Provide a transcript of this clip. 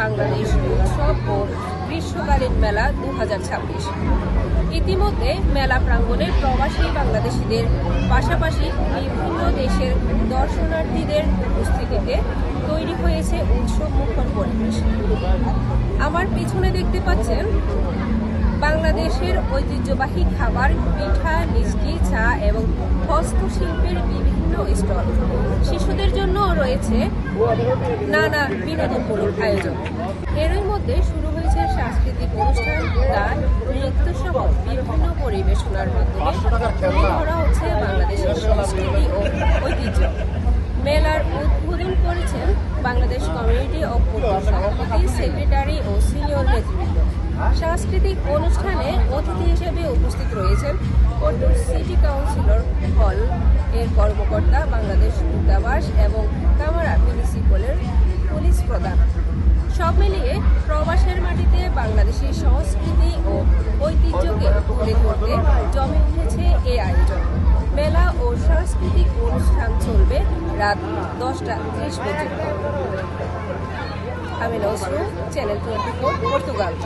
বাংলাদেশ উৎসব ও গ্রীষ্মকালীন মেলা 2026। ইতিমধ্যে মেলা প্রাঙ্গণে প্রবাসী বাংলাদেশিদের পাশাপাশি বিভিন্ন দেশের দর্শনার্থীদের উপস্থিতিতে তৈরি হয়েছে উৎসব মুখর পরিবেশ। আমার পিছনে দেখতে পাচ্ছেন বাংলাদেশের ঐতিহ্যবাহী খাবার, পিঠা, মিষ্টি, চা এবং হস্তশিল্পের বিভিন্ন স্টল। শিশুদের জন্য রয়েছে নানা বিনোদনমূলক আয়োজন। এরই মধ্যে শুরু হয়েছে সাংস্কৃতিক অনুষ্ঠান, গান, নৃত্য সহ বিভিন্ন পরিবেশনার মাধ্যমে তুলে ধরা হচ্ছে বাংলাদেশের সংস্কৃতি ও ঐতিহ্য। মেলার উদ্বোধন করেছেন বাংলাদেশ কমিউনিটি অব উর্দু সভাপতি, সেক্রেটারি ও সিনিয়র নেতৃবৃন্দ। সাংস্কৃতিক অনুষ্ঠানে অতিথি হিসেবে উপস্থিত রয়েছেন উর্দু সিটি কাউন্সিলর হল এর কর্মকর্তা, বাংলাদেশ দূতাবাস এবং কামারা মিউনিসিপ্যালের পুলিশ প্রধান। সব মিলিয়ে প্রবাসের মাটিতে বাংলাদেশের সংস্কৃতি ও ঐতিহ্যকে তুলে ধরতে জমে উঠেছে এই আয়োজন। মেলা ও সাংস্কৃতিক অনুষ্ঠান চলবে রাত 10:30 পর্যন্ত। আমি নসরু, চ্যানেল 24, পর্তুগাল।